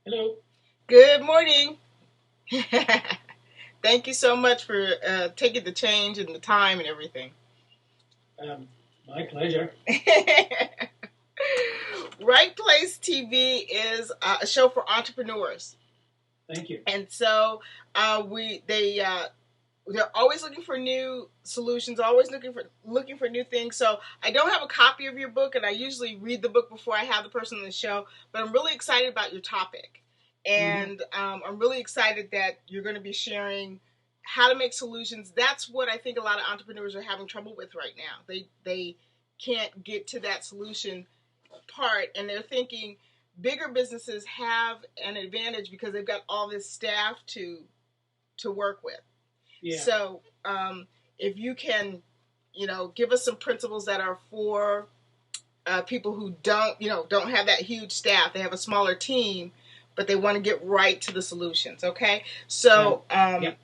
Hello. Good morning. Thank you so much for taking the change and the time and everything. My pleasure. Right Place TV is a show for entrepreneurs, Thank you. and so they're always looking for new solutions, always looking for new things. So I don't have a copy of your book, and I usually read the book before I have the person on the show. But I'm really excited about your topic, and I'm really excited that you're going to be sharing how to make solutions. That's what I think a lot of entrepreneurs are having trouble with right now. They can't get to that solution part, and they're thinking bigger businesses have an advantage because they've got all this staff to work with. Yeah. So if you can, give us some principles that are for people who don't have that huge staff. They have a smaller team, but they want to get right to the solutions. Okay, so Yeah.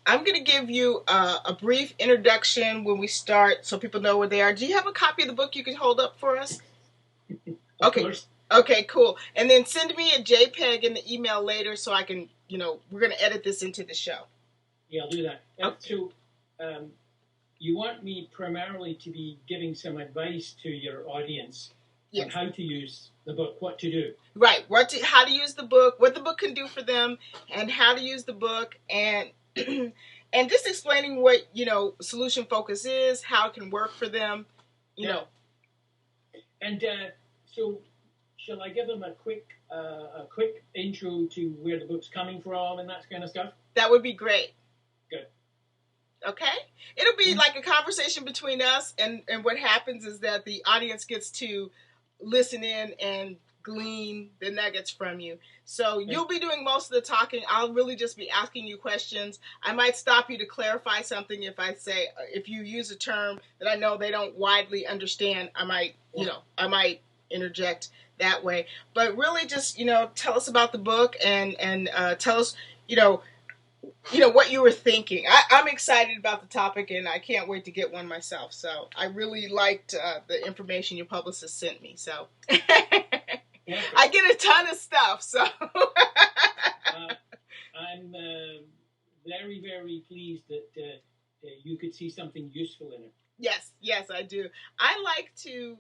I'm going to give you a brief introduction when we start, so people know where they are. Do you have a copy of the book you can hold up for us? Of Okay. course. Okay, cool. And then send me a JPEG in the email later, so I can, we're going to edit this into the show. Yeah, I'll do that. Okay. So, you want me primarily to be giving some advice to your audience on how to use the book, what to do. Right. How to use the book, what the book can do for them, and how to use the book, and and just explaining what solution focus is, how it can work for them. And so, shall I give them a quick intro to where the book's coming from and that kind of stuff? That would be great. Good. Okay. It'll be like a conversation between us, and what happens is that the audience gets to listen in and glean the nuggets from you. So you'll be doing most of the talking. I'll really just be asking you questions. I might stop you to clarify something if you use a term that I know they don't widely understand. I might interject that way. But really just, tell us about the book and tell us, what you were thinking. I'm excited about the topic, and I can't wait to get one myself. So I really liked the information your publicist sent me. So I get a ton of stuff. So I'm very, very pleased that you could see something useful in it. Yes, I do. I like to.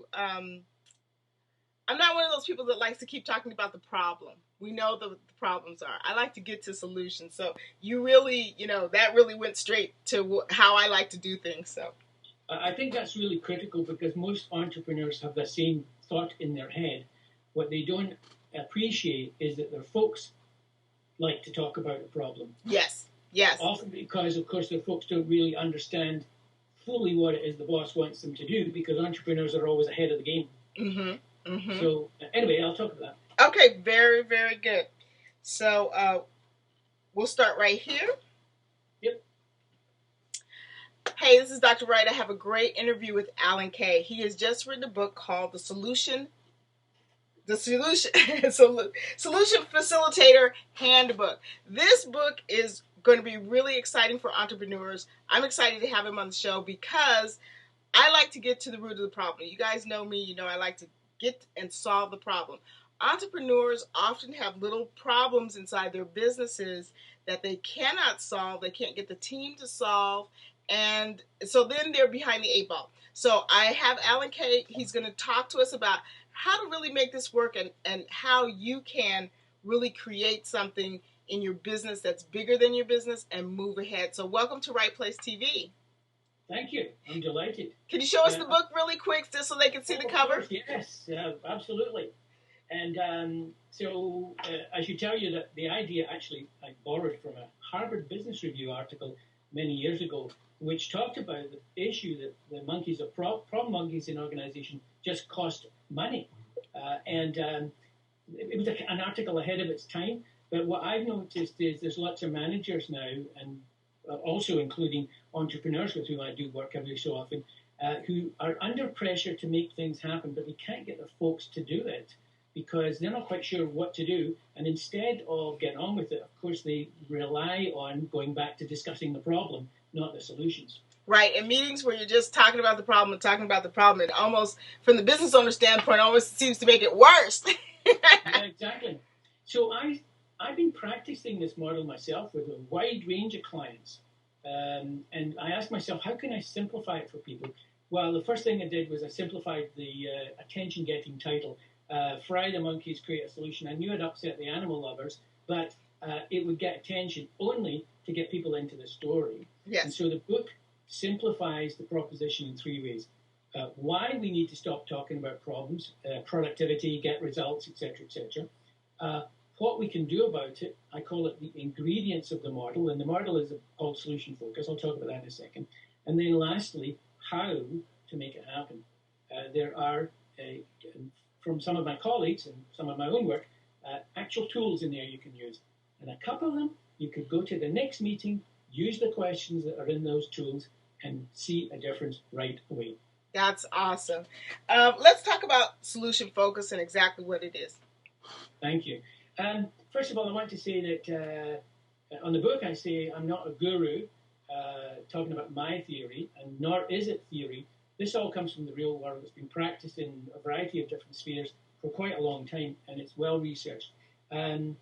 I'm not one of those people that likes to keep talking about the problem. We know the problems are. I like to get to solutions. So you really, that really went straight to how I like to do things. So I think that's really critical because most entrepreneurs have the same thought in their head. What they don't appreciate is that their folks like to talk about the problem. Yes. Often because, of course, their folks don't really understand fully what it is the boss wants them to do because entrepreneurs are always ahead of the game. Mm-hmm. Mm-hmm. So anyway, I'll talk about that. Okay, very, very good. So we'll start right here. Yep. Hey, this is Dr. Wright. I have a great interview with Alan Kay. He has just written a book called The Solution Facilitator Handbook. This book is going to be really exciting for entrepreneurs. I'm excited to have him on the show because I like to get to the root of the problem. You guys know me. I like to get and solve the problem. Entrepreneurs often have little problems inside their businesses that they cannot solve. They can't get the team to solve. And so then they're behind the 8 ball. So I have Alan Kay. He's going to talk to us about how to really make this work and how you can really create something in your business that's bigger than your business and move ahead. So welcome to Right Place TV. Thank you. I'm delighted. Can you show us the book really quick just so they can see the cover? Course, yes, absolutely. And so I should tell you that the idea actually I borrowed from a Harvard Business Review article many years ago, which talked about the issue that the monkeys, the problem monkeys in organization just cost money. And it was an article ahead of its time. But what I've noticed is there's lots of managers now, and also including entrepreneurs with whom I do work every so often, who are under pressure to make things happen, but they can't get their folks to do it because they're not quite sure what to do. And instead of getting on with it, of course, they rely on going back to discussing the problem, not the solutions. Right, in meetings where you're just talking about the problem, it almost, from the business owner standpoint, almost seems to make it worse. Yeah, exactly. So I I've been practicing this model myself with a wide range of clients. And I asked myself, how can I simplify it for people? Well, the first thing I did was I simplified the attention-getting title. Fry the monkeys, create a solution. I knew I'd upset the animal lovers, but it would get attention only to get people into the story. Yes. And so the book simplifies the proposition in 3 ways. Why we need to stop talking about problems, productivity, get results, etc., etc. What we can do about it, I call it the ingredients of the model, and the model is called solution focus. I'll talk about that in a second. And then lastly, how to make it happen. There are, from some of my colleagues and some of my own work, actual tools in there you can use. And a couple of them, you could go to the next meeting, use the questions that are in those tools, and see a difference right away. That's awesome. Let's talk about solution focus and exactly what it is. Thank you. First of all, I want to say that on the book I say I'm not a guru talking about my theory, and nor is it theory. This all comes from the real world. It's been practiced in a variety of different spheres for quite a long time, and it's well researched. I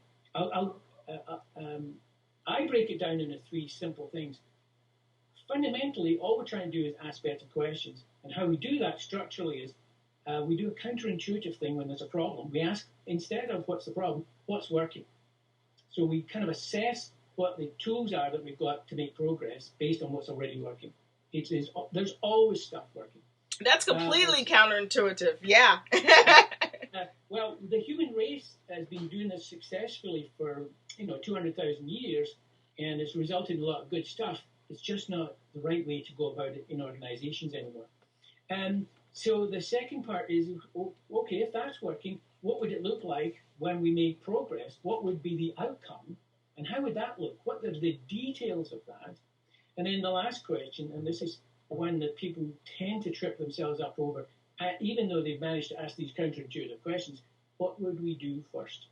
break it down into 3 simple things. Fundamentally, all we're trying to do is ask better questions, and how we do that structurally is we do a counterintuitive thing when there's a problem. We ask, instead of what's the problem, what's working? So we kind of assess what the tools are that we've got to make progress based on what's already working. There's always stuff working. That's completely counterintuitive. Yeah. Well, the human race has been doing this successfully for 200,000 years, and it's resulted in a lot of good stuff. It's just not the right way to go about it in organizations anymore. So the second part is, okay, if that's working, what would it look like when we made progress? What would be the outcome? And how would that look? What are the details of that? And then the last question, and this is one that people tend to trip themselves up over, even though they've managed to ask these counterintuitive questions, what would we do first?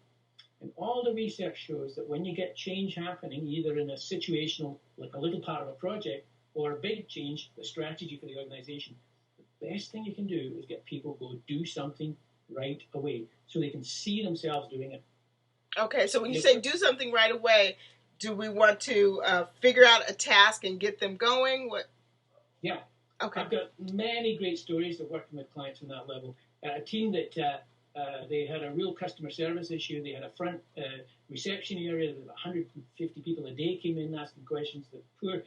And all the research shows that when you get change happening, either in a situational, like a little part of a project, or a big change, the strategy for the organization, the best thing you can do is get people to go do something right away so they can see themselves doing it. Okay, so when you say do something right away, do we want to figure out a task and get them going? What? Yeah. Okay. I've got many great stories of working with clients on that level. A team that they had a real customer service issue. They had a front reception area. 150 people a day came in asking questions. The poor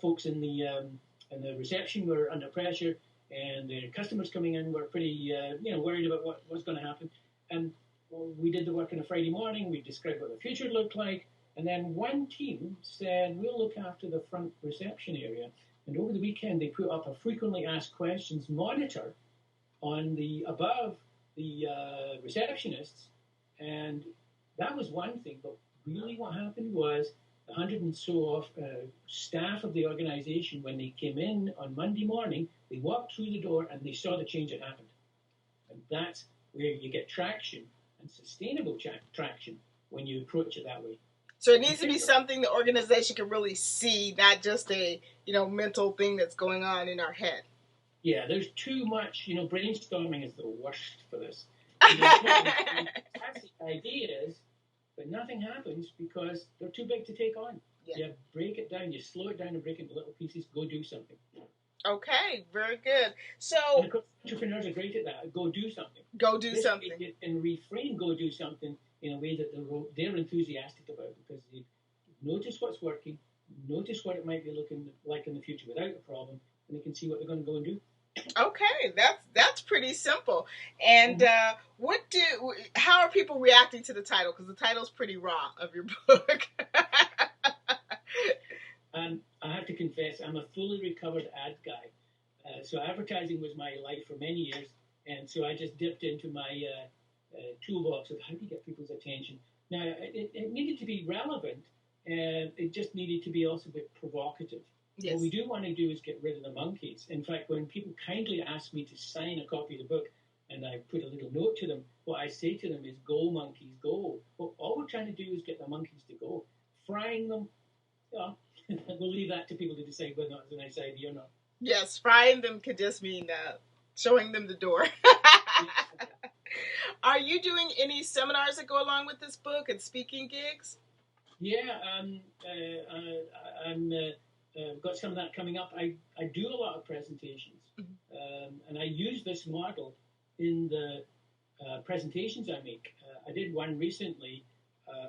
folks in the reception were under pressure, and the customers coming in were pretty worried about what was going to happen. And we did the work on a Friday morning. We described what the future looked like. And then one team said, we'll look after the front reception area. And over the weekend, they put up a frequently asked questions monitor on above the receptionists. And that was one thing. But really what happened was the 100 and so staff of the organization, when they came in on Monday morning, they walked through the door and they saw the change that happened. And that's where you get traction, and sustainable traction, when you approach it that way. So it needs to be something the organization can really see, not just a mental thing that's going on in our head. Yeah, there's too much. Brainstorming is the worst for this. Fantastic ideas, but nothing happens because they're too big to take on. Yeah. You break it down, you slow it down and break it into little pieces. Go do something. Okay, very good. So, and of course, entrepreneurs are great at that. Go do something. Go do something. And reframe go do something in a way that they're enthusiastic about, because they notice what's working, notice what it might be looking like in the future without a problem, and they can see what they're going to go and do. Okay, that's pretty simple. And how are people reacting to the title? Because the title's pretty raw of your book. I have to confess, I'm a fully recovered ad guy. So advertising was my life for many years, and so I just dipped into my toolbox of how do you get people's attention. Now, it needed to be relevant, and it just needed to be also a bit provocative. Yes. What we do want to do is get rid of the monkeys. In fact, when people kindly ask me to sign a copy of the book, and I put a little note to them, what I say to them is, go, monkeys, go. Well, all we're trying to do is get the monkeys to go. Frying them, we'll leave that to people to decide whether or not it's a nice idea or not. Yes, frying them could just mean showing them the door. Are you doing any seminars that go along with this book and speaking gigs? Yeah, I'm got some of that coming up. I do a lot of presentations, and I use this model in the presentations I make. I did one recently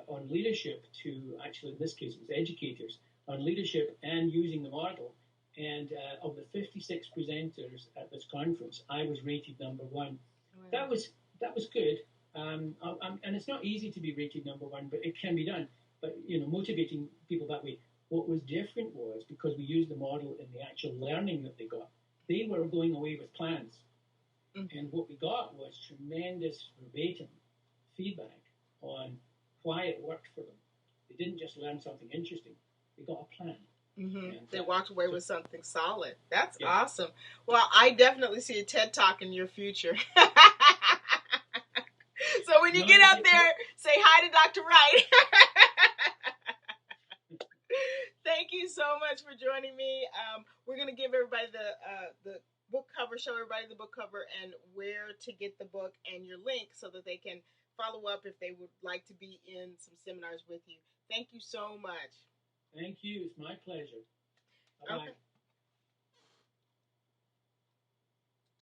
on leadership to, actually in this case it was educators, on leadership and using the model. And of the 56 presenters at this conference, I was rated number one. Wow. That was good. And it's not easy to be rated number one, but it can be done. But motivating people that way. What was different was, because we used the model in the actual learning that they got, they were going away with plans. Mm-hmm. And what we got was tremendous verbatim feedback on why it worked for them. They didn't just learn something interesting. They got a plan. Mm-hmm. They walked away with something solid. That's awesome. Well, I definitely see a TED Talk in your future. So when you get out there, say hi to Dr. Wright. Thank you so much for joining me. We're going to give everybody the book cover, show everybody the book cover and where to get the book and your link so that they can follow up if they would like to be in some seminars with you. Thank you so much. Thank you. It's my pleasure. Bye-bye. Okay.